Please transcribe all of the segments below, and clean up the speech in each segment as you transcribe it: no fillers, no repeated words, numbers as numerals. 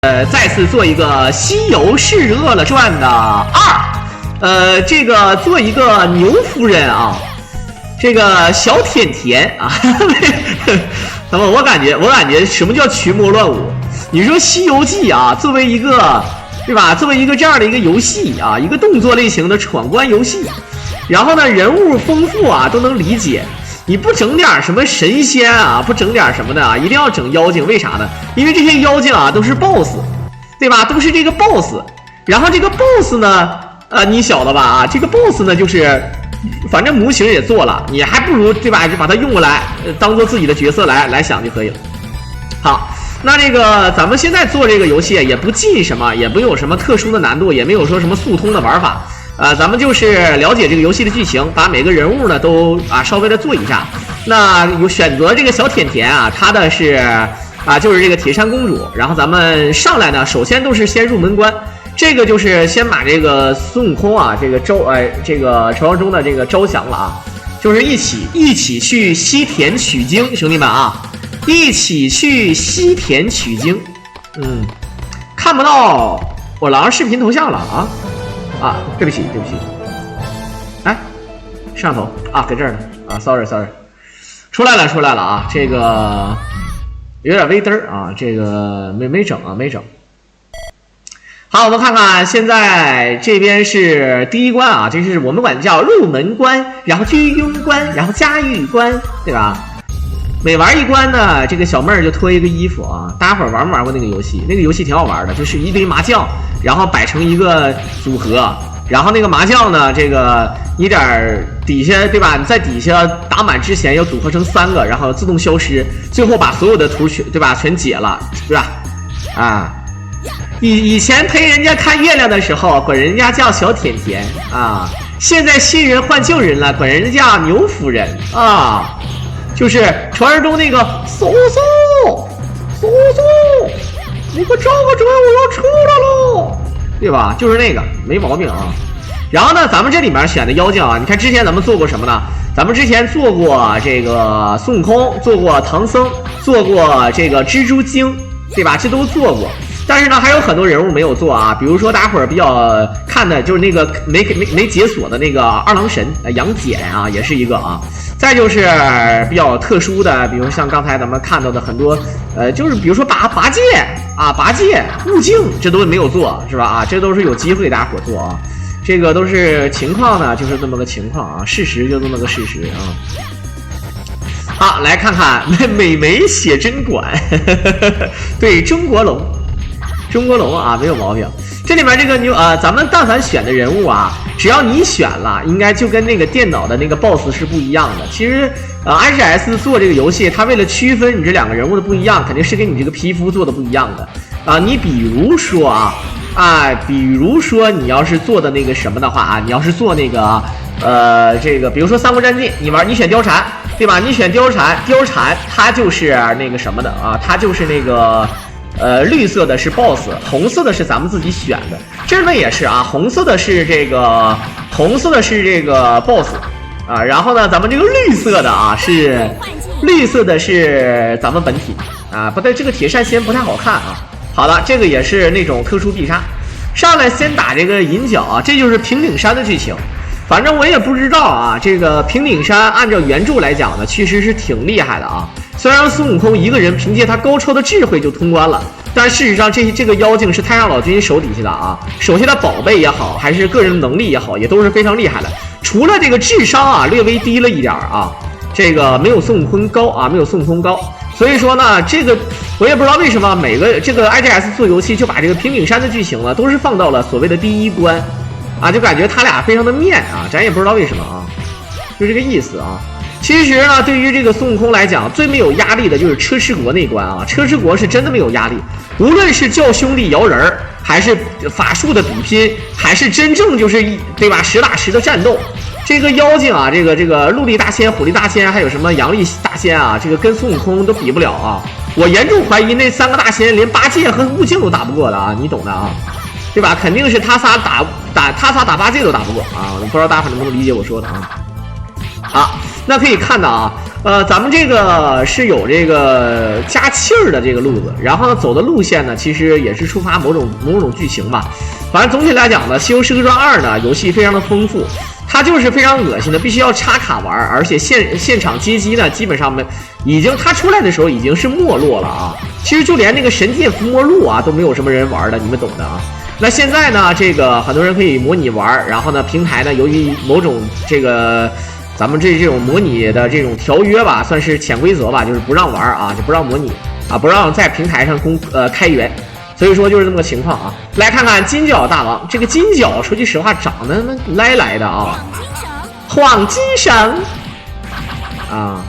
再次做一个《西游释厄了传》的2，这个做一个牛夫人啊，这个小甜甜啊，那么我感觉什么叫群魔乱舞？你说《西游记》啊，作为一个对吧？作为一个这样的一个游戏啊，一个动作类型的闯关游戏，然后呢人物丰富啊，都能理解。你不整点什么神仙啊，不整点什么的啊，一定要整妖精，为啥呢？因为这些妖精啊都是 BOSS， 对吧？都是这个 BOSS， 然后这个 BOSS 呢，你晓得吧？啊，这个 BOSS 呢就是，反正模型也做了，你还不如对吧？就把它用过来，当做自己的角色来想就可以了。好，那这个咱们现在做这个游戏也不进什么，也不有什么特殊的难度，也没有说什么速通的玩法。咱们就是了解这个游戏的剧情，把每个人物呢都稍微的做一下。那有选择这个小甜甜啊，她的是就是这个铁扇公主。然后咱们上来呢，首先都是先入门关，这个就是先把这个孙悟空啊，这个这个传说中的这个招降了啊，就是一起去西田取经，兄弟们啊，一起去西田取经。看不到我狼视频头像了啊，对不起，哎，摄像头啊，搁这儿呢啊 ，sorry， 出来了啊，这个有点微嘚儿啊，这个没整。好，我们看看现在这边是第一关啊，这是我们管叫入门关，然后居庸关，然后嘉峪关，对吧？每玩一关呢，这个小妹儿就脱一个衣服啊。大家伙玩没玩过那个游戏？那个游戏挺好玩的，就是一堆麻将，然后摆成一个组合，然后那个麻将呢，这个你点底下对吧？你在底下打满之前要组合成3个，然后自动消失，最后把所有的图对吧全解了，对吧？啊，以前陪人家看月亮的时候，管人家叫小甜甜啊，现在新人换旧人了，管人家叫牛夫人啊。就是传说中那个嗖嗖，你给我照个准，我要出来喽，对吧？就是那个没毛病啊。然后呢，咱们这里面选的妖精啊，你看之前咱们做过什么呢？咱们之前做过这个孙悟空，做过唐僧，做过这个蜘蛛精，对吧？这都做过。但是呢，还有很多人物没有做啊，比如说大家伙儿比较看的就是那个没解锁的那个二郎神杨戬啊，也是一个啊。再就是比较特殊的，比如像刚才咱们看到的很多，就是比如说八戒啊、悟净，这都没有做，是吧？啊，这都是有机会大家伙做啊。这个都是情况呢，就是这么个情况啊，事实就这么个事实啊。好，来看看美眉写真馆，对，中国龙啊，没有毛病。这里面这个咱们但凡选的人物啊，只要你选了，应该就跟那个电脑的那个 BOSS 是不一样的。其实IGS 做这个游戏，它为了区分你这2个人物的不一样，肯定是跟你这个皮肤做的不一样的啊。你比如说你要是做的那个什么的话啊，你要是做那个这个比如说三国战记，你选貂蝉，对吧？你选貂蝉它就是那个什么的啊，它就是那个绿色的是 BOSS， 红色的是咱们自己选的。这呢也是啊，红色的是这个 BOSS 啊，然后呢咱们这个绿色的是咱们本体啊，不对，这个铁扇仙不太好看啊。好了，这个也是那种特殊必杀，上来先打这个银角啊，这就是平顶山的剧情。反正我也不知道啊，这个平顶山按照原著来讲呢，其实是挺厉害的啊。虽然孙悟空一个人凭借他高超的智慧就通关了，但事实上这个妖精是太上老君手底下的啊，手下的宝贝也好，还是个人能力也好，也都是非常厉害的。除了这个智商啊略微低了一点啊，这个没有孙悟空高啊，没有孙悟空高。所以说呢，这个我也不知道为什么每个这个 IGS 做游戏就把这个平顶山的剧情呢，都是放到了所谓的第一关啊，就感觉他俩非常的面啊，咱也不知道为什么啊，就这个意思啊。其实呢，对于这个孙悟空来讲，最没有压力的就是车迟国那关啊。车迟国是真的没有压力，无论是叫兄弟摇人儿，还是法术的比拼，还是真正就是对吧实打实的战斗，这个妖精啊，这个陆地大仙、虎力大仙，还有什么阳力大仙啊，这个跟孙悟空都比不了啊。我严重怀疑那3个大仙连八戒和悟净都打不过的啊，你懂的啊，对吧？肯定是他仨打八戒都打不过啊。我不知道大家伙能不能理解我说的啊。好，那可以看到啊，咱们这个是有这个加气儿的这个路子，然后呢走的路线呢，其实也是触发某种剧情吧。反正总体来讲呢，《西游师客传2》呢游戏非常的丰富，它就是非常恶心的，必须要插卡玩，而且现场街机呢基本上它出来的时候已经是没落了啊。其实就连那个神剑伏魔录啊都没有什么人玩的，你们懂的啊。那现在呢，这个很多人可以模拟玩，然后呢平台呢由于某种这个。咱们这种模拟的这种条约吧，算是潜规则吧，就是不让玩啊，就不让模拟啊，不让在平台上开源，所以说就是这么个情况啊。来看看金角大王，这个金角说句实话长得来的啊，黄金绳啊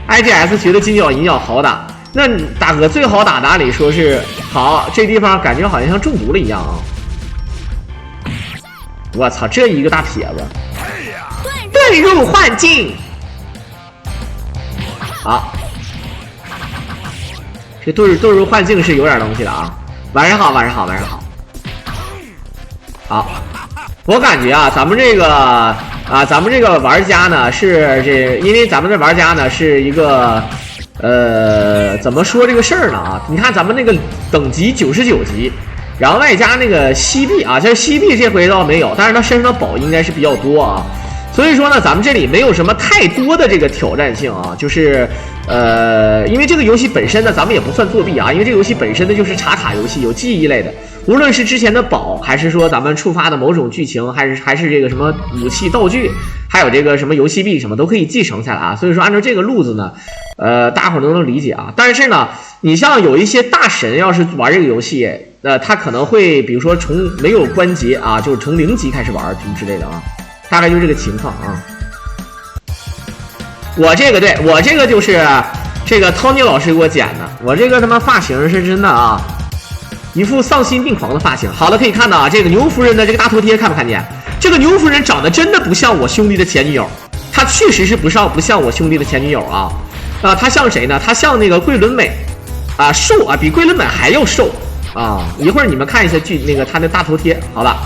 ，IGS 觉得金角银角好打，那大哥最好打的按理说是好，这地方感觉好像中毒了一样啊。我操，这一个大撇子。遁入幻境，好，这遁入幻境是有点东西的啊。晚上好，好，我感觉啊，咱们这个玩家呢是因为咱们这玩家呢是一个怎么说这个事儿呢啊？你看咱们那个等级99级。然后外加那个西币啊，像西币这回倒没有，但是他身上的宝应该是比较多啊。所以说呢，咱们这里没有什么太多的这个挑战性啊，就是因为这个游戏本身呢，咱们也不算作弊啊，因为这个游戏本身呢就是插卡游戏，有记忆类的，无论是之前的宝，还是说咱们触发的某种剧情，还是这个什么武器道具，还有这个什么游戏币什么都可以继承下来啊。所以说按照这个路子呢，大伙儿都能理解啊。但是呢，你像有一些大神要是玩这个游戏，他可能会比如说从没有关节啊，就是从0级开始玩什么之类的啊。大概就是这个情况啊。我这个就是这个 Tony 老师给我剪的，我这个他妈发型是真的啊，一副丧心病狂的发型。好了，可以看到啊，这个牛夫人的这个大头贴看没看见？这个牛夫人长得真的不像我兄弟的前女友，她确实是不像我兄弟的前女友啊。她像谁呢？她像那个桂纶镁啊，瘦啊，比桂纶镁还要瘦啊。一会儿你们看一下那个她的大头贴。好了。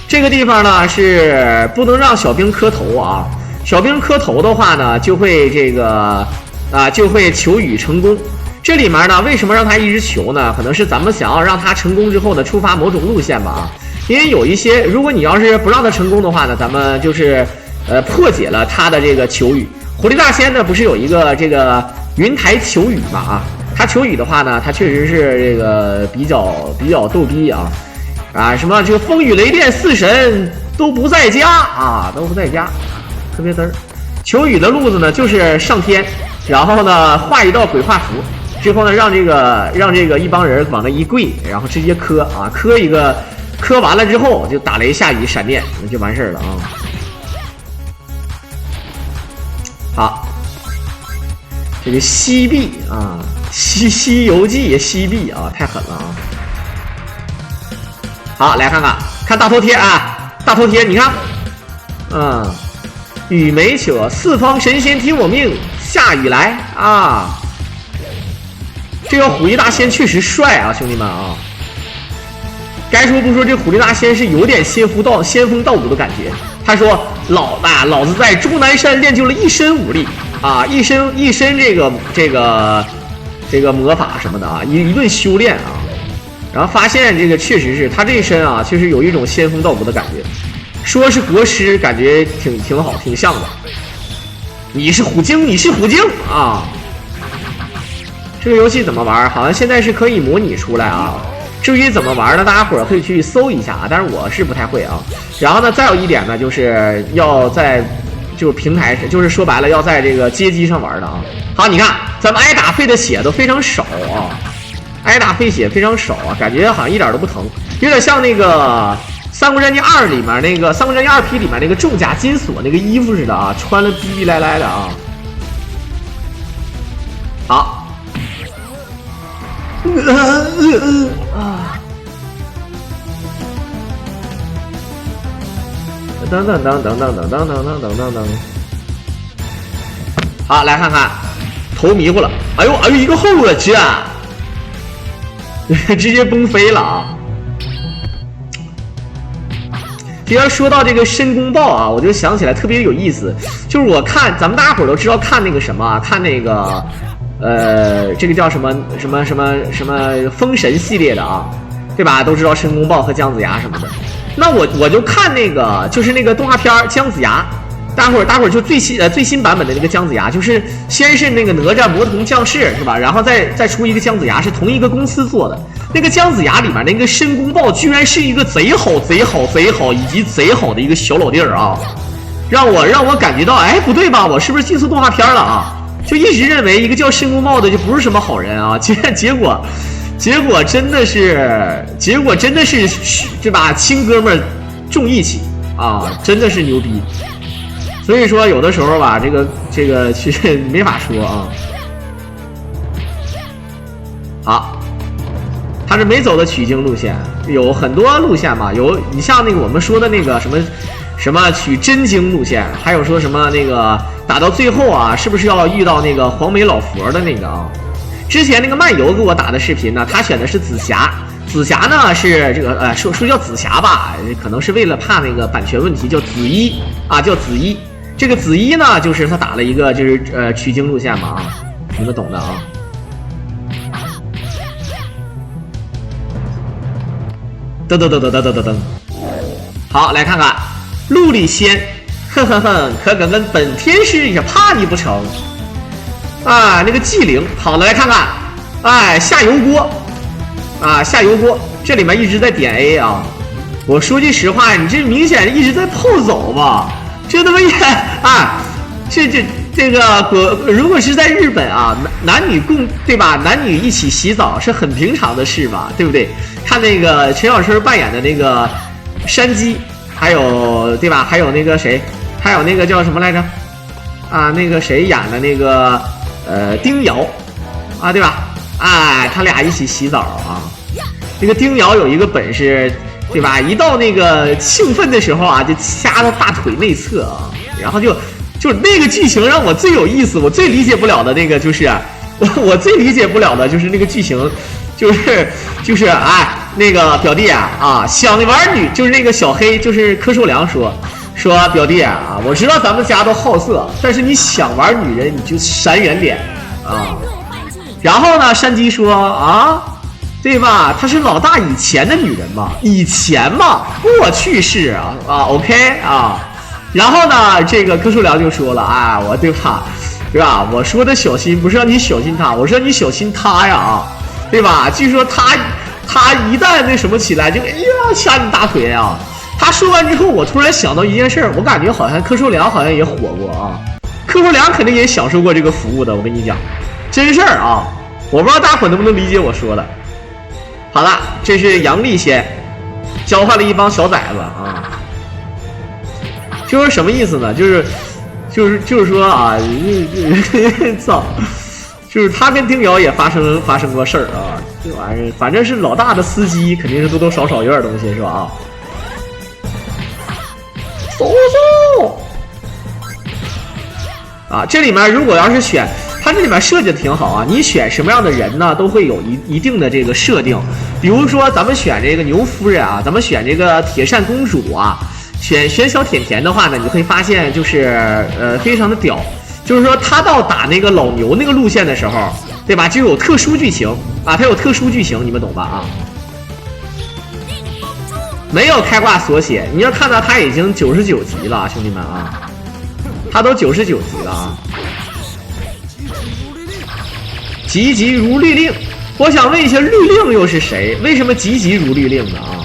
这个地方呢是不能让小兵磕头啊，小兵磕头的话呢，就会这个就会求雨成功。这里面呢，为什么让他一直求呢？可能是咱们想要让他成功之后呢，触发某种路线吧啊。因为有一些，如果你要是不让他成功的话呢，咱们就是破解了他的这个求雨。狐狸大仙呢不是有一个这个云台求雨嘛啊，他求雨的话呢，他确实是这个比较逗逼啊。什么这个风雨雷电四神都不在家啊，都不在家，特别嘚儿。求雨的路子呢，就是上天，然后呢画一道鬼画符，之后呢让这个一帮人往那一跪，然后直接磕啊，磕一个，磕完了之后就打雷下雨闪电就完事儿了啊。好，这个西壁啊，西游记西壁啊，太狠了啊。好，来看大头贴啊，大头贴，你看，雨没扯，四方神仙听我命，下雨来啊！这个虎力大仙确实帅啊，兄弟们啊！该说不说，这虎力大仙是有点仙风道骨的感觉。他说：“老子在终南山练就了一身武力啊，一身这个魔法什么的啊，一顿修炼啊。”然后发现这个确实是他这一身啊，确实有一种仙风道骨的感觉。说是国师，感觉挺好，挺像的。你是虎鲸啊！这个游戏怎么玩？好像现在是可以模拟出来啊。至于怎么玩呢？大家伙儿可以去搜一下啊，但是我是不太会啊。然后呢，再有一点呢，就是要在平台，就是说白了要在这个街机上玩的啊。好，你看咱们挨打费的血都非常少啊。挨打费血非常少啊，感觉好像一点都不疼，有点像那个《三国战记2》里面那个《三国战记2P》里面那个重甲金锁那个衣服似的啊，穿了逼逼赖赖的啊。好，好，来看看，头迷糊了，哎呦，一个后了去啊！直接崩飞了啊！别人说到这个申公豹啊，我就想起来特别有意思，就是我看咱们大家伙都知道看那个什么，看那个这个叫什么封神系列的啊，对吧？都知道申公豹和姜子牙什么的。那我就看那个就是那个动画片姜子牙。大伙儿就最新版本的那个姜子牙，就是先是那个哪吒魔童降世是吧？然后再出一个姜子牙，是同一个公司做的。那个姜子牙里面那个申公豹居然是一个贼好以及贼好的一个小老弟儿啊，让我感觉到哎不对吧？我是不是记错动画片了啊？就一直认为一个叫申公豹的就不是什么好人啊，结果真的是对吧？亲哥们儿重义气啊，真的是牛逼。所以说有的时候吧，这个其实没法说啊。好，他是没走的取经路线，有很多路线嘛，你像那个我们说的那个什么取真经路线，还有说什么那个打到最后啊，是不是要遇到那个黄眉老佛的那个啊？之前那个漫游给我打的视频呢，他选的是紫霞。紫霞呢是这个说叫紫霞吧，可能是为了怕那个版权问题，叫紫衣啊，叫紫衣。这个紫衣呢，就是他打了一个就是取经路线嘛啊，你们懂的啊。噔，好，来看看陆里仙，可敢跟本天师也怕你不成？啊，那个纪灵，好了，来看看，哎，下油锅，啊，下油锅，这里面一直在点 A 啊。我说句实话，你这明显一直在泡澡吧？这他妈也啊，这个如果是在日本啊，男女共对吧？男女一起洗澡是很平常的事吧，对不对？看那个陈小春扮演的那个山鸡，还有对吧？还有那个谁，还有那个叫什么来着？啊，那个谁演的那个丁瑶啊，对吧？哎，他俩一起洗澡啊。那个丁瑶有一个本事。对吧？一到那个兴奋的时候啊，就掐到大腿内侧啊，然后就那个剧情让我最有意思，我最理解不了的那个就是我最理解不了的就是那个剧情，就是哎那个表弟啊想玩女，就是那个小黑，就是柯受良说表弟啊，我知道咱们家都好色，但是你想玩女人你就闪远点啊。然后呢，山鸡说啊。对吧？她是老大以前的女人嘛，以前嘛，过去式啊，OK 啊。然后呢，这个柯受良就说了，啊，我对吧？我说的小心不是让你小心他，我说你小心他呀啊，对吧？据说他一旦那什么起来，就哎呀掐你大腿啊。他说完之后，我突然想到一件事，我感觉好像柯受良好像也火过啊，柯受良肯定也享受过这个服务的，我跟你讲，真事儿啊。我不知道大伙能不能理解我说的。好了，这是杨丽仙交换了一帮小崽子啊，就是什么意思呢？就是说啊，操，就是他跟丁瑶也发生过事儿啊，这玩意儿反正是老大的司机，肯定是多多少少有点东西是吧？啊，啊，这里面如果要是选。它这里面设计的挺好啊，你选什么样的人呢，都会有一定的这个设定。比如说咱们选这个牛夫人啊，咱们选这个铁扇公主啊，选小甜甜的话呢，你会发现就是非常的屌。就是说他到打那个老牛那个路线的时候，对吧？就有特殊剧情啊，它有特殊剧情，你们懂吧？啊，没有开挂缩写，你要看到他已经99级了，兄弟们啊，他都99级了啊。急急如律令，我想问一下，律令又是谁？为什么急急如律令呢？啊，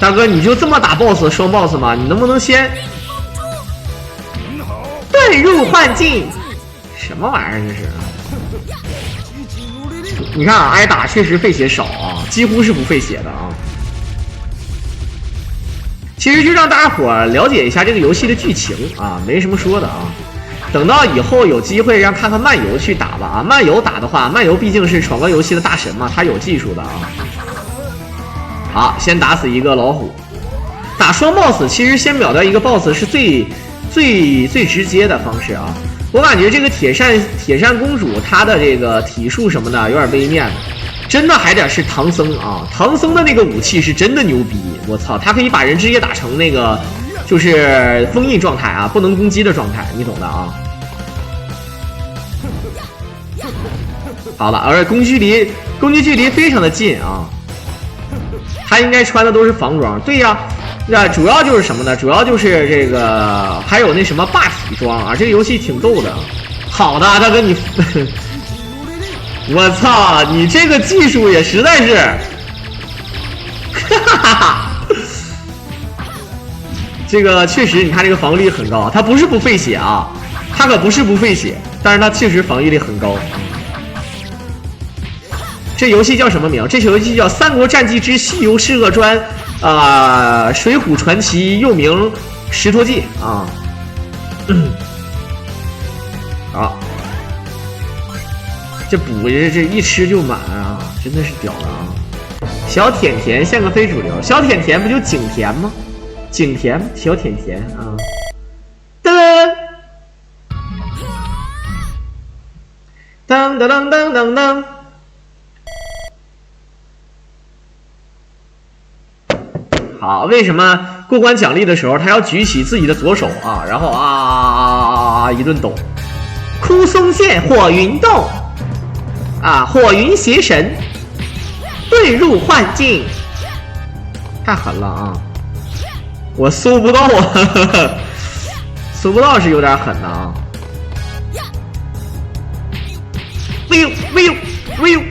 大哥，你就这么打 BOSS 双 BOSS 吗？你能不能先遁入幻境？什么玩意儿这是？你看啊，挨打确实费血少啊，几乎是不费血的啊。其实就让大家伙了解一下这个游戏的剧情啊，没什么说的啊。等到以后有机会让看看漫游去打吧啊！漫游打的话，漫游毕竟是闯关游戏的大神嘛，他有技术的啊。好，先打死一个老虎。打双 BOSS 其实先秒掉一个 BOSS 是最直接的方式啊。我感觉这个铁扇公主她的这个体术什么的有点微面子，真的还得是唐僧啊！唐僧的那个武器是真的牛逼，我操，他可以把人直接打成那个就是封印状态啊，不能攻击的状态，你懂的啊。好了，而且攻击距离非常的近啊。他应该穿的都是防装，对呀。那主要就是什么呢？主要就是这个，还有那什么霸体装啊，这个游戏挺逗的。好的，大哥你，我操，你这个技术也实在是，哈哈哈。这个确实，你看这个防御力很高，它不是不费血啊，它可不是不费血，但是它确实防御力很高。这游戏叫什么名？这游戏叫《三国战记之西游释厄传》。水浒传奇又名石头记啊，好，这补这一吃就满啊，真的是屌了啊！小甜甜像个非主流，小甜甜不就景甜吗？景甜小甜甜啊，噔噔噔噔噔噔。好，为什么过关奖励的时候他要举起自己的左手啊，然后一顿抖？枯松剑火云洞啊，火云邪神遁入幻境，太狠了啊！我搜不到啊，搜不到是有点狠的啊！喂呦喂呦喂呦！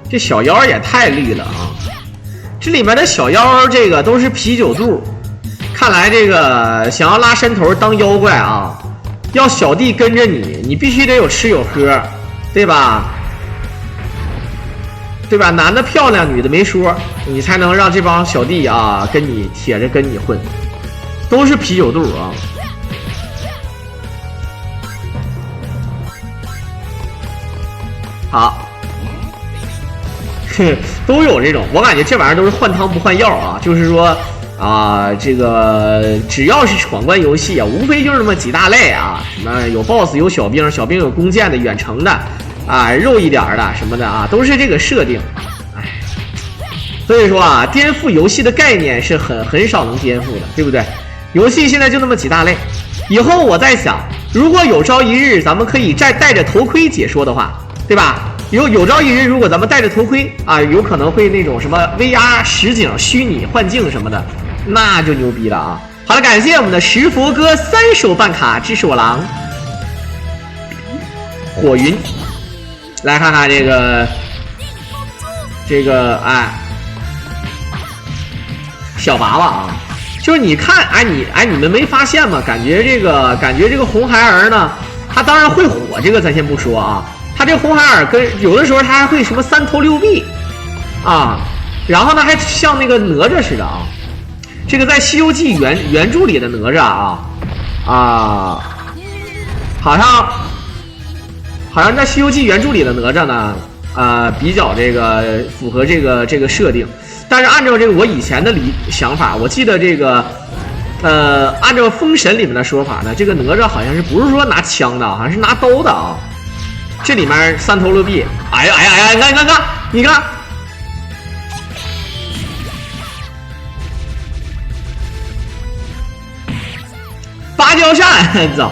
这小妖也太绿了啊！这里面的小妖这个都是啤酒肚，看来这个想要拉山头当妖怪啊，要小弟跟着你，你必须得有吃有喝，对吧？对吧？男的漂亮，女的没说，你才能让这帮小弟啊跟你铁着跟你混，都是啤酒肚啊！好。都有这种，我感觉这玩意儿都是换汤不换药啊，就是说啊，这个只要是闯关游戏啊，无非就是那么几大类啊，什么有 BOSS 有小兵，小兵有弓箭的远程的啊，肉一点的什么的啊，都是这个设定。哎，所以说啊，颠覆游戏的概念是很少能颠覆的，对不对？游戏现在就那么几大类，以后我在想，如果有朝一日咱们可以戴着头盔解说的话，对吧？有朝一日，如果咱们戴着头盔啊，有可能会那种什么 VR 实景、虚拟幻境什么的，那就牛逼了啊！好了，感谢我们的石佛哥3手办卡支持我郎，火云，来看看这个哎，小娃娃啊，就是你看你们没发现吗？感觉这个红孩儿呢，他当然会火，这个咱先不说啊。他这红孩儿跟有的时候他还会什么3头6臂啊，然后呢还像那个哪吒似的啊。这个在《西游记》原著里的哪吒好像在《西游记》原著里的哪吒呢比较这个符合这个设定，但是按照这个我以前的想法，我记得这个按照《封神》里面的说法呢，这个哪吒好像是不是说拿枪的，好像是拿刀的啊。这里面3头6臂，哎呀，你看，芭蕉扇，操！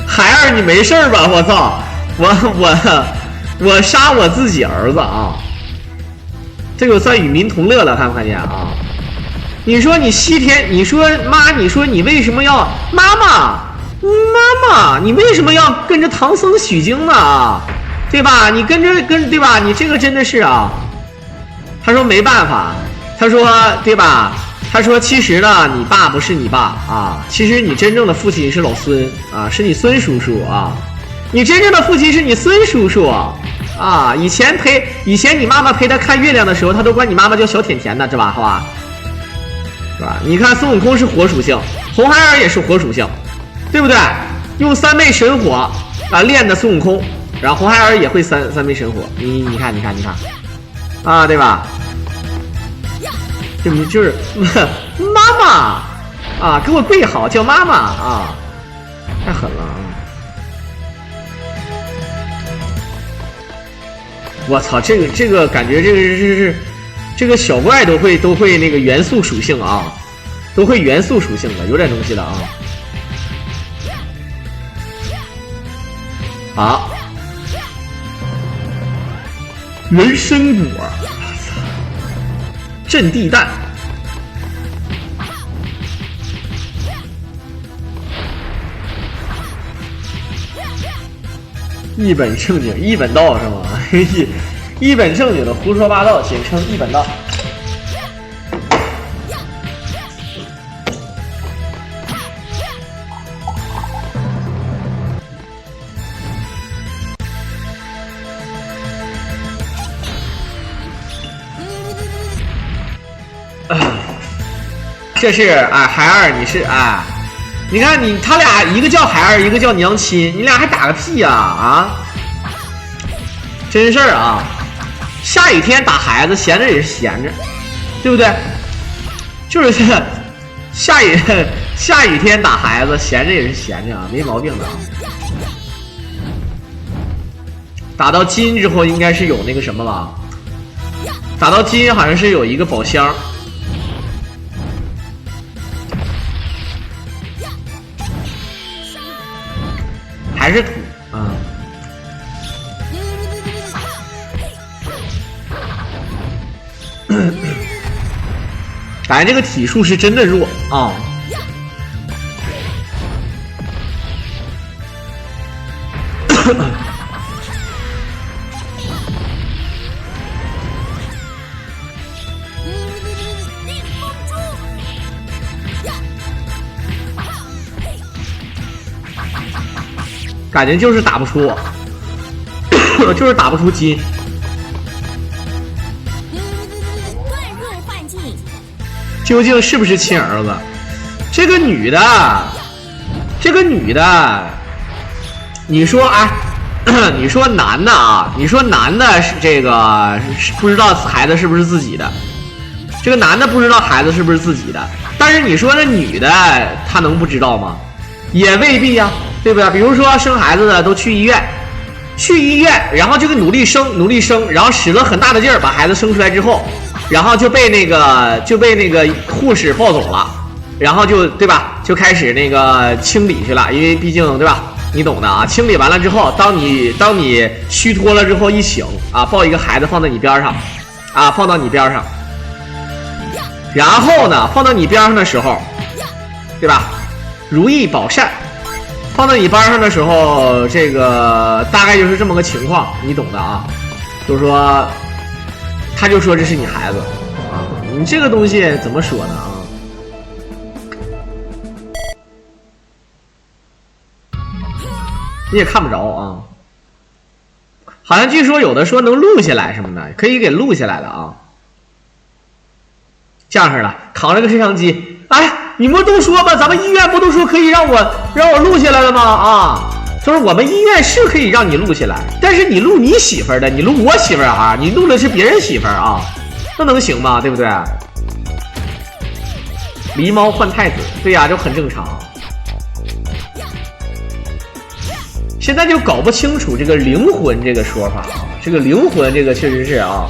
孩儿你没事吧？我操！我杀我自己儿子啊！这个算与民同乐了，看不看见啊？你说你西天，你说妈，你说你为什么要妈妈，你为什么要跟着唐僧取经呢？对吧？你对吧？你这个真的是啊。他说没办法，他说对吧？他说其实呢，你爸不是你爸啊，其实你真正的父亲是老孙啊，是你孙叔叔啊。你真正的父亲是你孙叔叔啊。以前你妈妈陪他看月亮的时候，他都管你妈妈叫小甜甜的，是吧？好吧？是吧？你看孙悟空是火属性，红孩儿也是火属性。对不对？用3昧神火练的孙悟空，然后红孩儿也会三昧神火。你看啊，对吧？就是妈妈啊，给我跪好，叫妈妈啊，太狠了啊！我操，这个感觉这个小怪都会那个元素属性啊，都会元素属性的，有点东西的啊。啊，人参果，我操，阵地弹。一本正经，一本道是吗？一本正经的胡说八道，简称一本道。这是啊，孩儿，你是啊。你看他俩一个叫孩儿，一个叫娘亲，你俩还打个屁呀啊！真事儿啊！下雨天打孩子，闲着也是闲着，对不对？就是下雨天打孩子，闲着也是闲着啊，没毛病的啊。打到金之后应该是有那个什么吧？打到金好像是有一个宝箱。还是土啊，感觉这个体术是真的弱啊。感觉就是打不出我，就是打不出金。究竟是不是亲儿子？这个女的，你说哎，你说男的啊，你说男的是这个不知道孩子是不是自己的，这个男的不知道孩子是不是自己的，但是你说那女的，她能不知道吗？也未必呀。对不对？比如说生孩子的都去医院，然后这个努力生，然后使了很大的劲儿把孩子生出来之后，然后就被那个护士抱走了，然后就对吧？就开始那个清理去了，因为毕竟对吧？你懂的啊。清理完了之后，当你虚脱了之后一醒啊，抱一个孩子放在你边上，啊，放到你边上，然后呢，放到你边上的时候，对吧？如意宝扇。放到你班上的时候，这个大概就是这么个情况，你懂的啊。就是说，他就说这是你孩子啊，你这个东西怎么说呢啊？你也看不着啊。好像据说有的说能录下来什么的，可以给录下来的啊。这样式的，扛着个摄像机，哎。你们都说吧，咱们医院不都说可以让我录下来了吗？啊，就是我们医院是可以让你录下来，但是你录你媳妇儿的，你录我媳妇儿啊，你录的是别人媳妇儿啊，那能行吗？对不对？狸猫换太子，对呀，就很正常。现在就搞不清楚这个灵魂这个说法啊，这个灵魂这个确实是啊。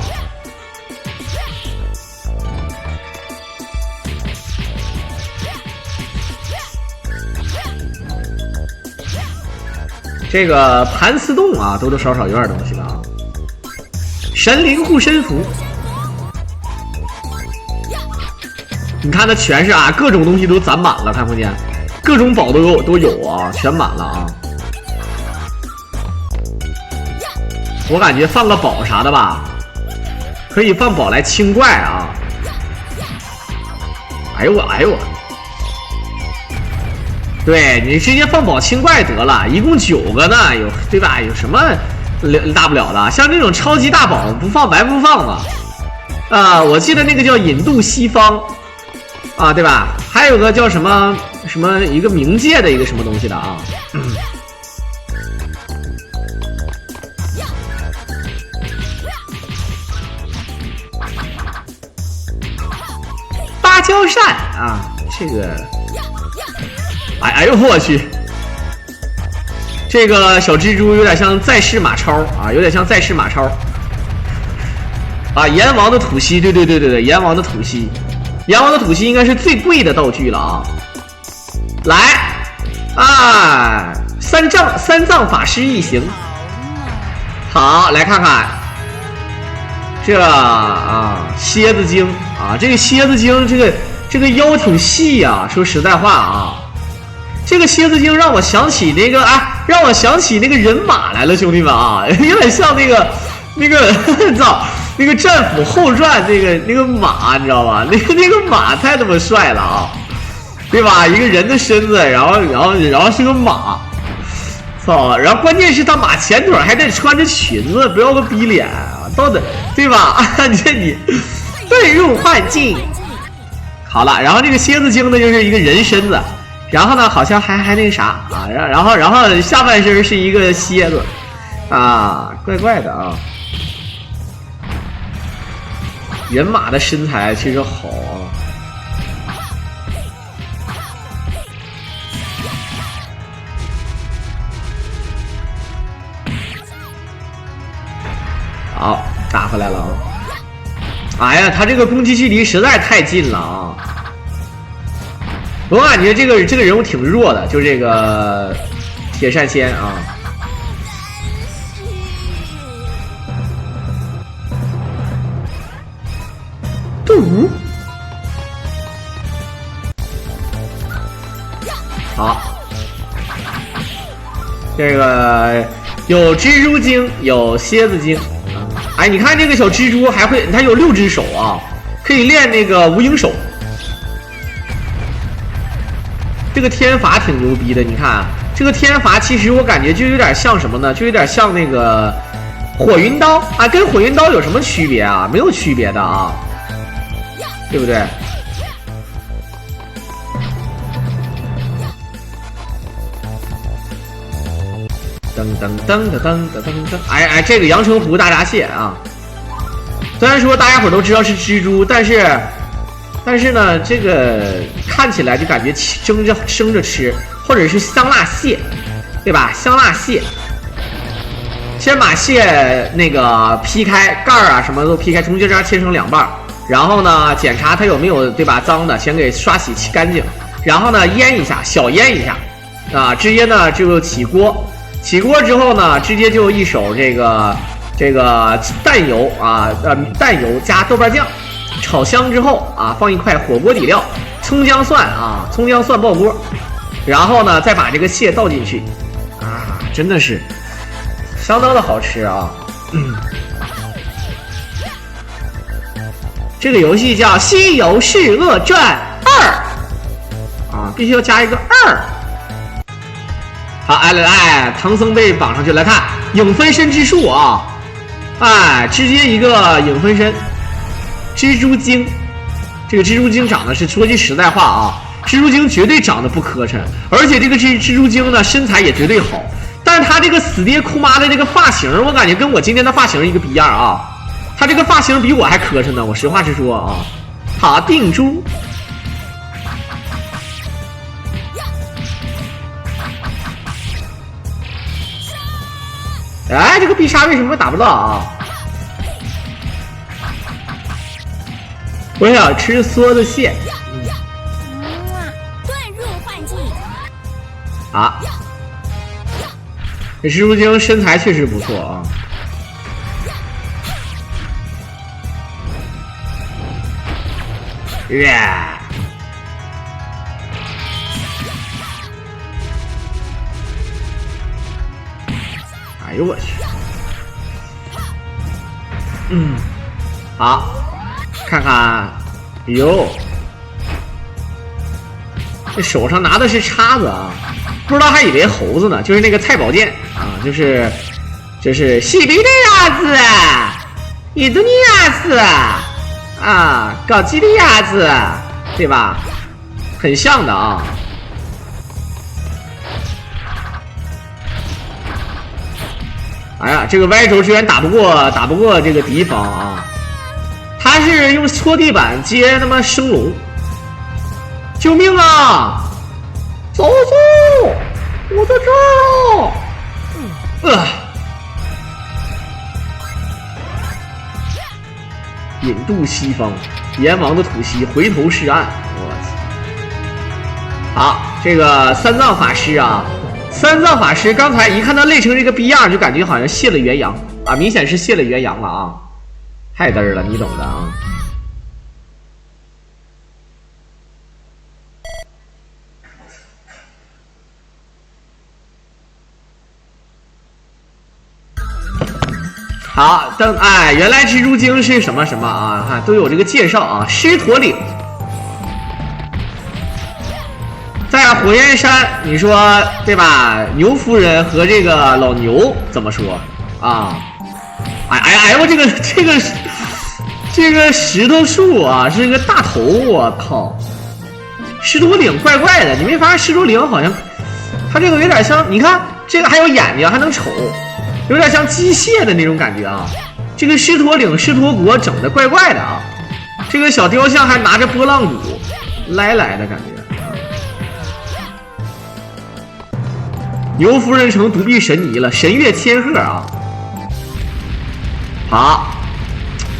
这个盘丝洞啊，多多少少有点东西的啊。神灵护身符，你看它全是啊，各种东西都攒满了，看不见，各种宝都有啊，全满了啊。我感觉放个宝啥的吧，可以放宝来清怪啊。哎呦我。对，你直接放宝清怪得了，一共9个呢，有对吧？有什么大不了的？像这种超级大宝不放白不放嘛。啊，我记得那个叫引渡西方啊，对吧？还有个叫什么一个冥界的一个什么东西的啊。芭蕉扇啊，这个。哎呦我去！这个小蜘蛛有点像在世马超啊，有点像在世马超。啊，阎王的吐息，对，阎王的吐息，阎王的吐息应该是最贵的道具了啊！来，啊，三藏法师一行，好，来看看这啊，蝎子精啊，这个蝎子精，这个腰挺细呀、说实在话啊，这个蝎子精让我想起那个让我想起那个人马来了，兄弟们啊，有点像那个操。那个战斧后传那个马你知道吧？那个马太他妈帅了啊，对吧？一个人的身子，然后是个马，操！然后关键是他马前腿还得穿着裙子，不要个逼脸啊，到底对吧？你遁入幻境。好了，然后这个蝎子精呢就是一个人身子，然后呢好像还那个啥啊，然后下半身是一个蝎子啊，怪怪的啊。人马的身材其实好啊！好，打回来了啊！哎呀，他这个攻击距离实在太近了啊！我感觉这个人物挺弱的，就这个铁扇仙啊。好，这个有蜘蛛精，有蝎子精。哎，你看这个小蜘蛛还会，它有6只手啊，可以练那个无影手。这个天罚挺牛逼的，你看这个天罚，其实我感觉就有点像什么呢？就有点像那个火云刀啊，跟火云刀有什么区别啊？没有区别的啊。对不对？噔，哎，这个阳澄湖大闸蟹啊，虽然说大家伙都知道是蜘蛛，但是呢，这个看起来就感觉生着吃，或者是香辣蟹，对吧？香辣蟹，先把蟹那个劈开盖儿啊，什么都劈开，从这切成2半。然后呢，检查它有没有对吧脏的，先给刷洗干净。然后呢，腌一下，小腌一下，啊，直接呢就起锅。起锅之后呢，直接就一手这个淡油啊，淡油加豆瓣酱，炒香之后啊，放一块火锅底料，葱姜蒜啊，葱姜蒜爆锅。然后呢，再把这个蟹倒进去，啊，真的是相当的好吃啊。这个游戏叫《西游释厄传2》啊，必须要加一个2。好，哎，唐僧被绑上去，来看影分身之术啊，哎，直接一个影分身，蜘蛛精。这个蜘蛛精长得是说句实在话啊，蜘蛛精绝对长得不磕碜，而且这个蜘蛛精呢身材也绝对好，但是他这个死爹哭妈的这个发型，我感觉跟我今天的发型一个逼样啊。他这个发型比我还磕碜呢，我实话实说啊。好，定猪。哎，这个必杀为什么打不到啊？我想吃梭子蟹。遁入幻境。啊，这蜘蛛精身材确实不错啊。哎呦我去！好，看看，哟，这手上拿的是叉子啊，不知道还以为猴子呢，就是那个蔡宝剑啊，就是西比利亚子，印度尼亚子啊，搞基利亚子，对吧？很像的啊。哎呀，这个歪轴居然打不过这个敌方啊！他是用搓地板接他妈升龙，救命啊！走走，我在这儿啊！引渡西方，阎王的吐息，回头是岸。我操！好，这个三藏法师啊，三藏法师刚才一看到累成这个逼样，就感觉好像卸了元阳啊，明显是卸了元阳了啊，太嘚儿了，你懂的啊。好，等哎，原来蜘蛛精是什么什么啊？看都有这个介绍啊。狮驼岭，在火焰山，你说对吧？牛夫人和这个老牛怎么说啊？哎，我这个石头树啊，是个大头，我靠！狮驼岭怪怪的，你没发现狮驼岭好像它这个有点像？你看这个还有眼睛，还能瞅。有点像机械的那种感觉啊！这个狮驼岭、狮驼国整的怪怪的啊！这个小雕像还拿着拨浪鼓来的感觉。牛夫人成独臂神尼了，神月千鹤啊！好，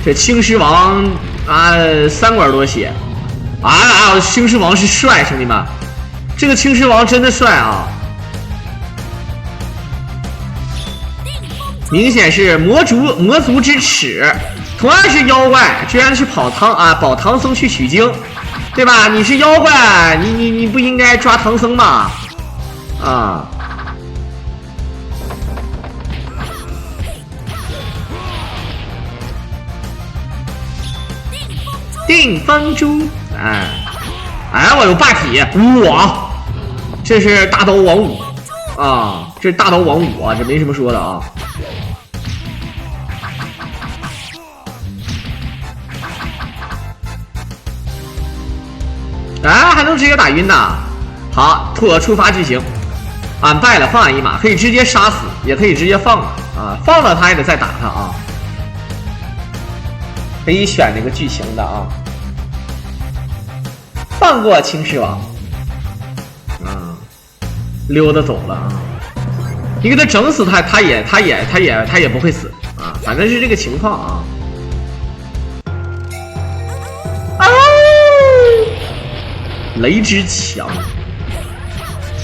这青狮王啊，3管多血啊！青狮王是帅，兄弟们，这个青狮王真的帅啊！明显是魔族之耻，同样是妖怪，居然去保唐僧去取经，对吧？你是妖怪，你不应该抓唐僧吗？啊！定风珠，哎，我有霸体，哇！这是大刀王五啊，这是大刀王五啊，这没什么说的啊。哎，还能直接打晕呐！好，触发剧情，俺败了，放俺一马，可以直接杀死，也可以直接放了啊！放了他也得再打他啊！可以选这个剧情的啊！放过青狮王，溜达走了啊！你给他整死他，他也不会死啊！反正是这个情况啊！雷之强，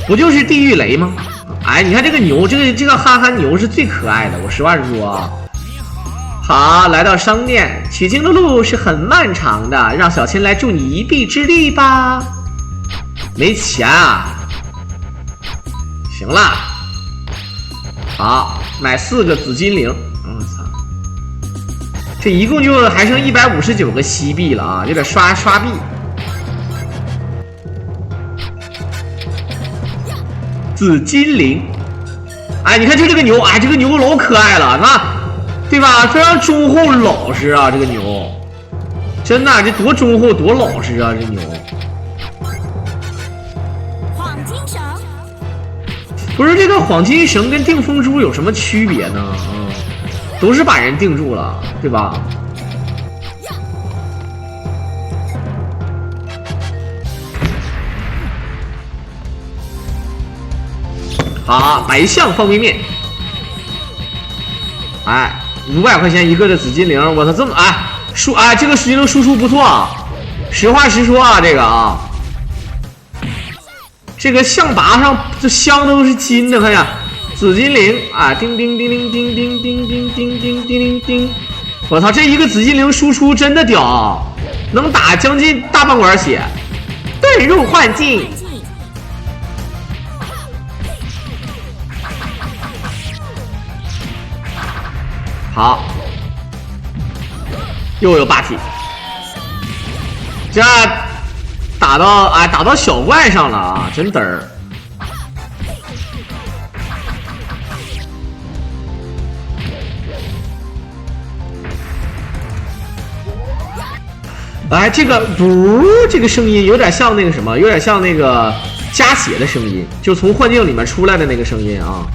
不就是地狱雷吗？哎，你看这个牛，这个憨憨牛是最可爱的。我实话实说啊。好，来到商店，取经的路是很漫长的，让小千来助你一臂之力吧。没钱啊？行了，好，买4个紫金铃。我操，这一共就还剩159个西币了啊，就得刷币。紫金铃，哎，你看就这个牛，哎，这个牛老可爱了，那对吧？非常忠厚老实啊，这个牛，真的，这多忠厚多老实啊，这牛。黄金绳，不是这个黄金绳跟定风珠有什么区别呢？都是把人定住了，对吧？好，白象方便面，哎，500块钱一个的紫金铃，我操，这么这个紫金铃输出不错啊，实话实说啊，这个啊，这个象拔上这镶的都是金的，看呀，紫金铃啊，叮叮叮叮叮叮叮叮叮叮叮叮，我操，这一个紫金铃输出真的屌，能打将近大半管血，遁入幻境。好，又有霸体，这打到小怪上了啊，真嘚儿！哎，这个这个声音有点像那个什么，有点像那个加血的声音，就从幻境里面出来的那个声音啊，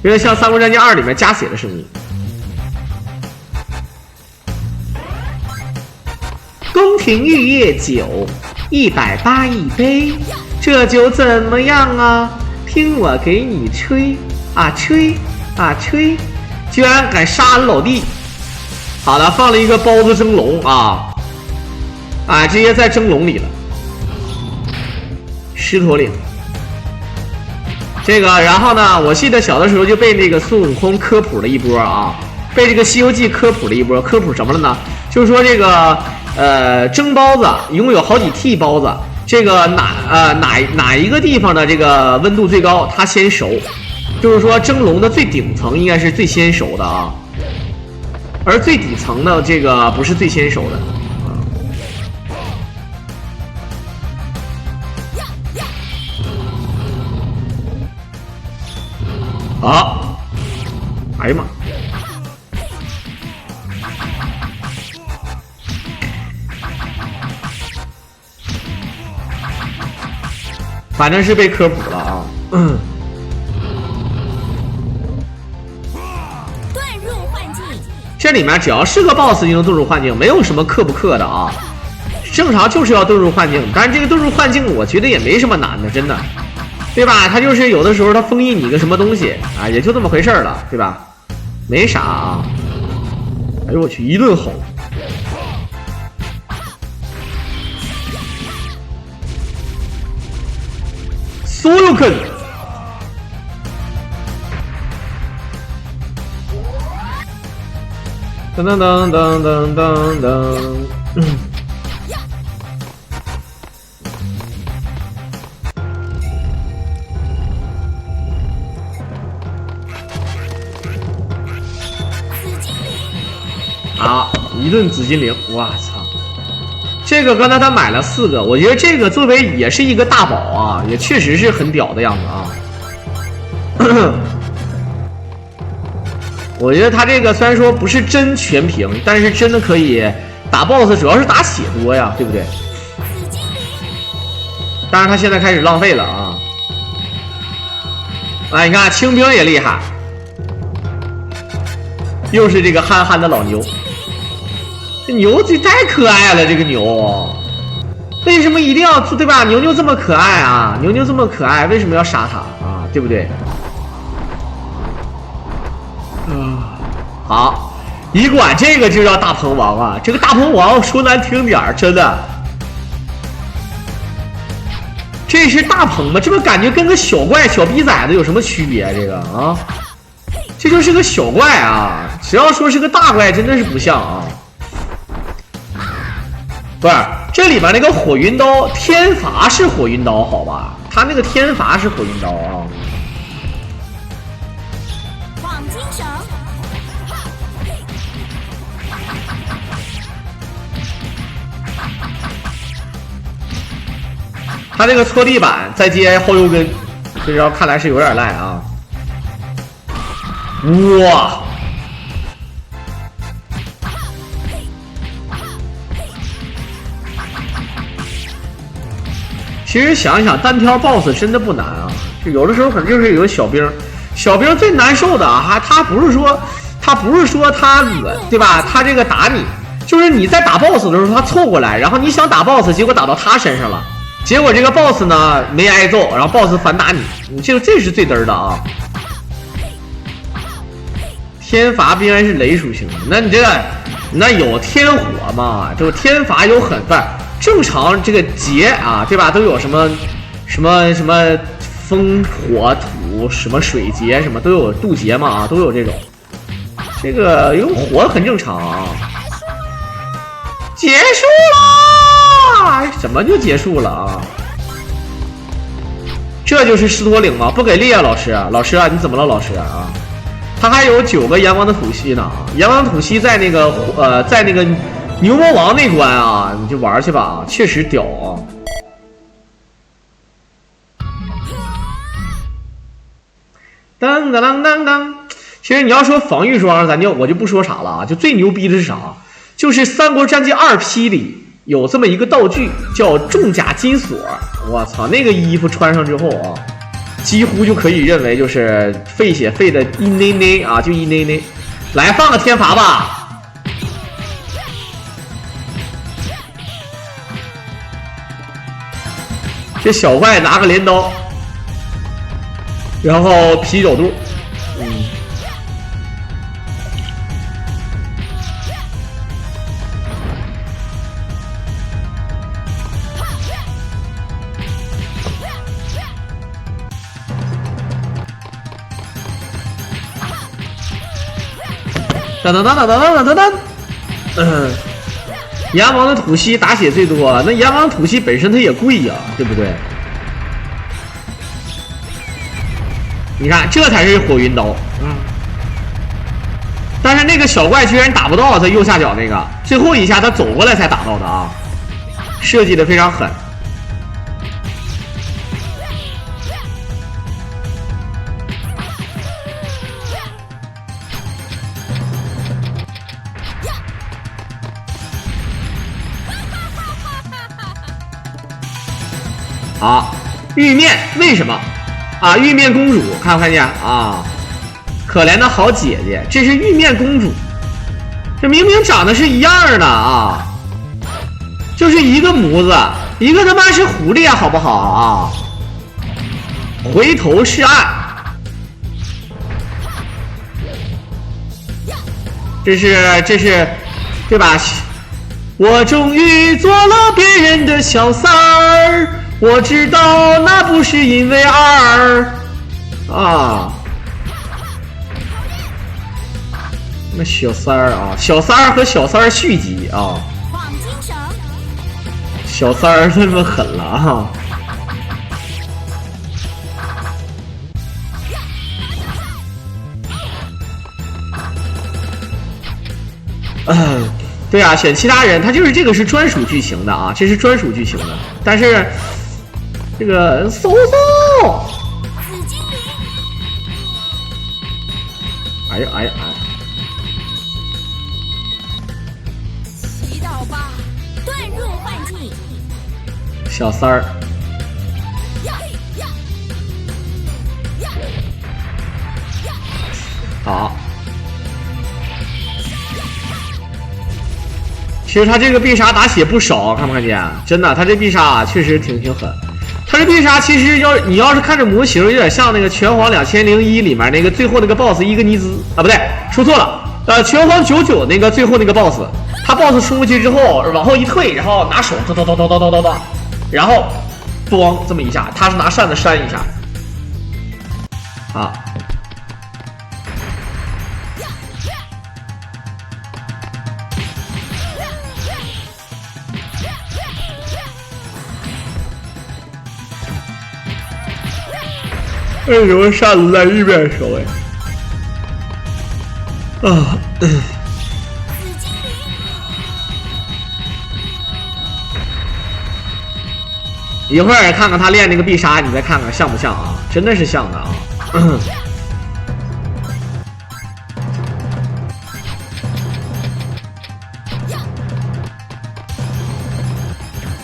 有点像《三国战记2》里面加血的声音。宫廷玉液酒180一杯，这酒怎么样啊？听我给你吹啊吹啊吹！居然敢杀俺老弟！好的，放了一个包子蒸笼啊，啊，直接在蒸笼里了。狮驼岭，这个，然后呢，我记得小的时候就被那个孙悟空科普了一波啊，被这个《西游记》科普了一波，科普什么了呢？就是说这个蒸包子一共有好几屉包子，这个哪一个地方的这个温度最高，它先熟。就是说蒸笼的最顶层应该是最先熟的啊，而最底层的这个不是最先熟的。啊！哎呀妈！反正是被科普了啊。这里面只要是个 BOSS 就能遁入幻境，没有什么克不克的啊。正常就是要遁入幻境，但是这个遁入幻境我觉得也没什么难的，真的，对吧？他就是有的时候他封印你个什么东西啊，也就这么回事了，对吧？没啥啊。哎呦我去，一顿吼！所有坑！噔噔噔噔噔噔噔。啊！一顿紫金铃，我操！这个刚才他买了4个，我觉得这个作为也是一个大宝啊，也确实是很屌的样子啊。我觉得他这个虽然说不是真全屏，但是真的可以打 BOSS， 主要是打血多呀，对不对？当然他现在开始浪费了啊！哎，你看清兵也厉害，又是这个憨憨的老牛。这牛这太可爱了，这个牛为什么一定要对吧？牛牛这么可爱啊，牛牛这么可爱，为什么要杀他啊？对不对？好，一管这个就叫大鹏王啊！这个大鹏王说难听点儿，真的，这是大鹏吗？这不感觉跟个小怪、小逼崽子有什么区别？这个啊，这就是个小怪啊！只要说是个大怪，真的是不像啊。不是，这里边那个火云刀天罚是火云刀，好吧？他那个天罚是火云刀啊。黄金绳。他这个搓地板再接后右跟，这招看来是有点赖啊！哇！其实想一想，单挑 BOSS 真的不难啊，就有的时候可能就是有个小兵，小兵最难受的啊，他不是说他对吧？他这个打你，就是你在打 BOSS 的时候他凑过来，然后你想打 BOSS， 结果打到他身上了。结果这个 boss 呢没挨揍，然后 boss 反打你，这是最嘚儿的啊！天罚必然是雷属性的，那你这个那有天火嘛？这个天罚有很不是正常这个劫啊，对吧？都有什么风火土什么水劫什么都有渡劫嘛啊，都有这种。这个用火很正常啊。结束了。怎么就结束了啊？这就是狮驼岭吗？不给力啊，老师啊，老师啊，你怎么了，老师啊？他还有9个阳光的吐息呢啊！阳光吐息在那个在那个牛魔王那关啊，你就玩去吧，确实屌啊！当当当当当！其实你要说防御装，我就不说啥了啊，就最牛逼的是啥？就是《三国战记2P》里。有这么一个道具叫重甲金锁，我操，那个衣服穿上之后啊，几乎就可以认为就是费血费的一内内啊，就一内内。来放个天罚吧，这小怪拿个镰刀，然后啤酒肚，噔噔噔噔噔噔噔噔。阎王的吐息打血最多，那阎王吐息本身它也贵呀，对不对？你看，这才是火云刀。但是那个小怪居然打不到他右下角那个，最后一下他走过来才打到的啊，设计的非常狠。好，玉面为什么啊？玉面公主看不看见啊？可怜的好姐姐，这是玉面公主，这明明长得是一样的啊，就是一个模子，一个他妈是狐狸啊，好不好啊？回头是岸，这是，对吧？我终于做了别人的小三儿。我知道那不是因为二啊，那小三儿啊，小三儿和小三儿续集啊，小三儿这么狠了啊！对啊，选其他人，他就是这个是专属剧情的啊，这是专属剧情的，但是。这个嗖嗖，哎呀哎呀哎！祈祷吧，遁入幻境。小三儿，好。其实他这个必杀打血不少，看不看见？真的，他这必杀确实挺狠。他这必杀其实你要是看着模型，有点像那个拳皇2001里面那个最后那个 BOSS 伊格尼兹啊，不对，说错了，拳皇99那个最后那个 BOSS， 他 BOSS 冲过去之后往后一退，然后拿手叨叨叨叨叨叨叨叨，然后咣这么一下，他是拿扇子扇一下，啊。为什么扇子在玉面手哎？啊！一会儿看看他练那个必杀，你再看看像不像啊？真的是像的啊！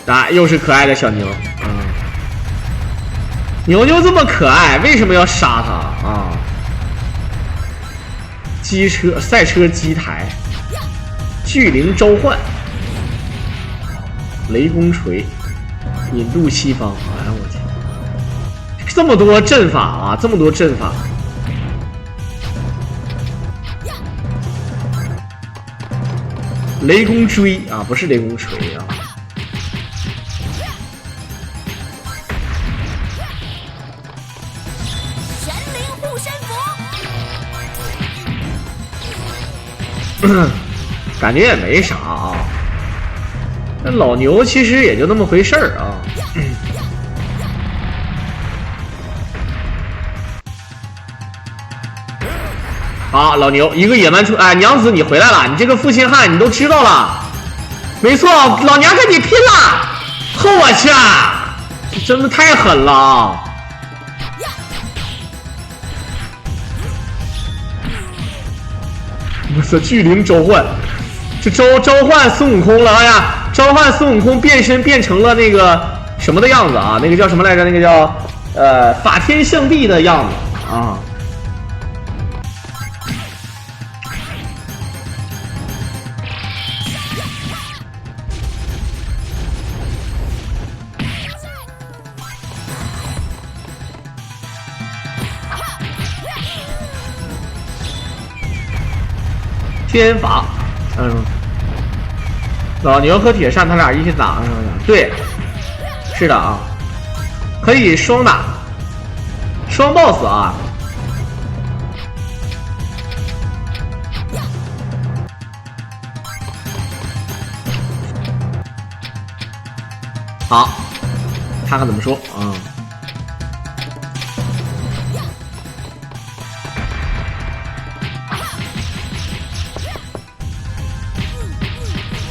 啊，又是可爱的小牛。牛牛这么可爱，为什么要杀他啊？机车、赛车机台，巨灵召唤，雷公锤，引渡西方。哎呀，我天，这么多阵法啊，这么多阵法。雷公锥啊，不是雷公锤啊。感觉也没啥啊，那老牛其实也就那么回事儿啊。好，老牛一个野蛮出，哎，娘子你回来了，你这个负心汉你都知道了，没错，老娘跟你拼了！我去，这真的太狠了啊！我操！巨灵召唤，这召唤孙悟空了！哎呀，召唤孙悟空变身变成了那个什么的样子啊？那个叫什么来着？那个叫法天象地的样子啊！天法，老牛和铁扇他俩一起打，对，是的啊，可以双打，双 boss 啊。好，看看怎么说啊。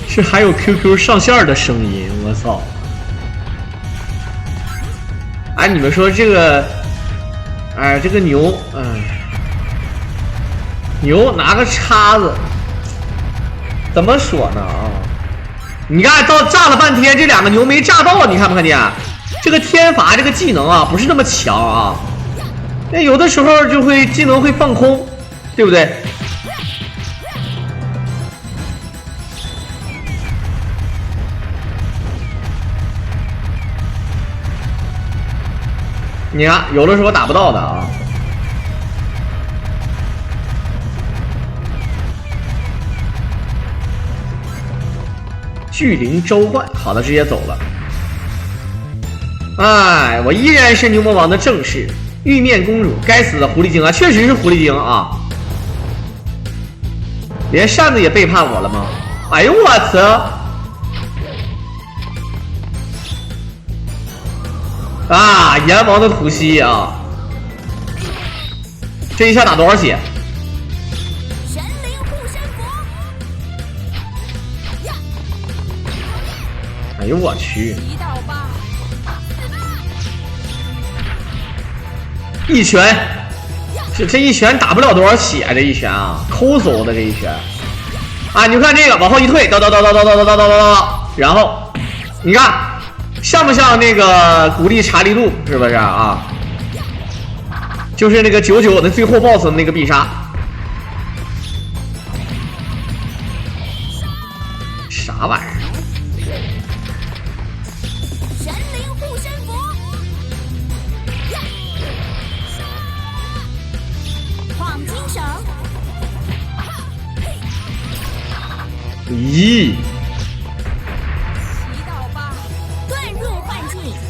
这还有 QQ 上线的声音，我操！哎，你们说这个，哎，这个牛，牛拿个叉子，怎么说呢啊？你看到炸了半天，这两个牛没炸到，你看没看见？这个天罚这个技能啊，不是那么强啊，那有的时候就会技能会放空，对不对？你看，有的时候打不到的啊。巨灵召唤，好的，直接走了。哎，我依然是牛魔王的正室，玉面公主，该死的狐狸精啊，确实是狐狸精啊！连扇子也背叛我了吗？哎呦我操！啊，阎王的吐息啊！这一下打多少血？神灵护身符！哎呦我去！一拳，这一拳打不了多少血，这一拳啊，抠搜的这一拳。啊，你看这个往后一退，叨，然后你看。像不像那个古力查利路？是不是啊？就是那个99的最后 BOSS 的那个必杀。啥玩意儿？神灵护身符。黄金绳。咦？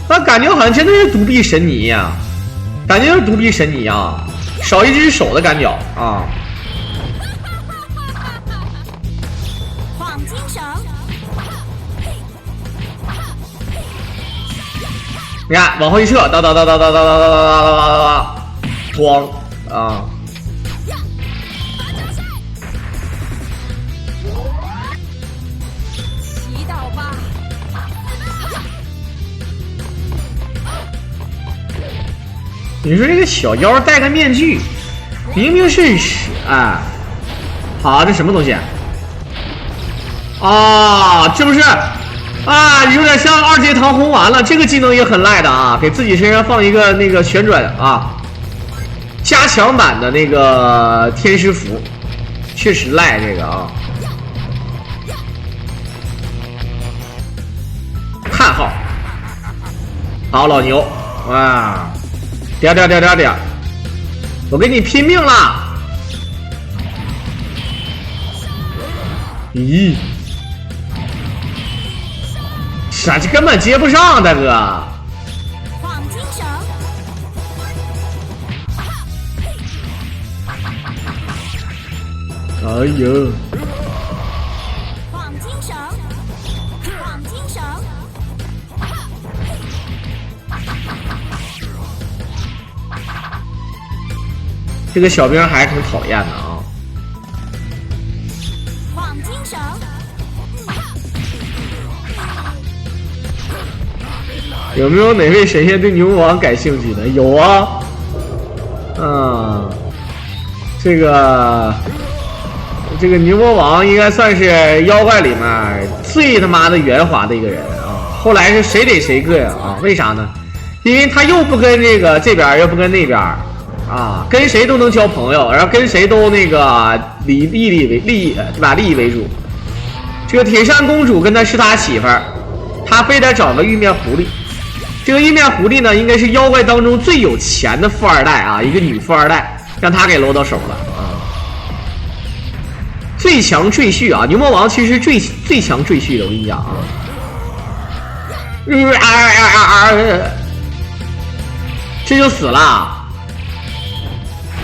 那感觉好像真的是独臂神尼呀，感觉是独臂神尼啊，少一只手的感觉啊。黄金绳，你看往后一撤，咚，咣啊！你说这个小妖戴个面具，明明是哎，好，这什么东西啊？这不是啊？有点像二阶堂红丸了。这个技能也很赖的啊，给自己身上放一个那个旋转啊，加强版的那个天师符，确实赖这个啊。叹号，好老牛啊！点，我跟你拼命了！咦，啥？这根本接不上，大哥！黄金绳，哎呦！黄金绳，黄金绳。这个小兵还是挺讨厌的啊！黄金绳，有没有哪位神仙对牛魔王感兴趣的？有啊，这个牛魔王应该算是妖怪里面最他妈的圆滑的一个人啊！后来是谁逮谁膈应啊？为啥呢？因为他又不跟这边，又不跟那边。啊，跟谁都能交朋友，然后跟谁都那个利益为主。这个铁扇公主跟他是他媳妇儿，他非得找个玉面狐狸。这个玉面狐狸呢，应该是妖怪当中最有钱的富二代啊，一个女富二代，让他给搂到手了啊。最强赘婿啊，牛魔王其实最强赘婿的，我跟你讲啊，这就死了。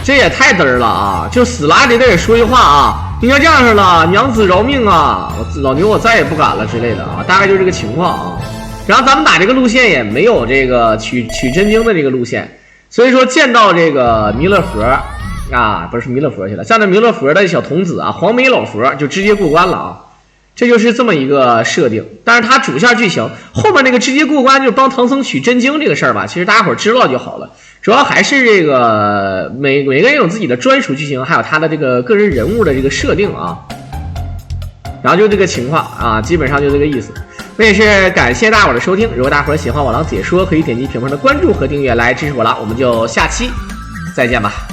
这也太嘚儿了啊！就死了还得说句话啊，应该这样式了，娘子饶命啊！老牛我再也不敢了之类的啊，大概就这个情况啊。然后咱们打这个路线也没有这个取真经的这个路线，所以说见到这个弥勒佛啊，不是弥勒佛去了，见到弥勒佛的小童子啊，黄眉老佛就直接过关了啊。这就是这么一个设定，但是它主线剧情后面那个直接过关就帮唐僧取真经这个事儿吧，其实大家伙知道就好了。主要还是这个每个人有自己的专属剧情，还有他的这个个人人物的这个设定啊。然后就这个情况啊，基本上就这个意思。那也是感谢大伙的收听，如果大伙喜欢我郎解说，可以点击屏幕上的关注和订阅来支持我郎，我们就下期再见吧。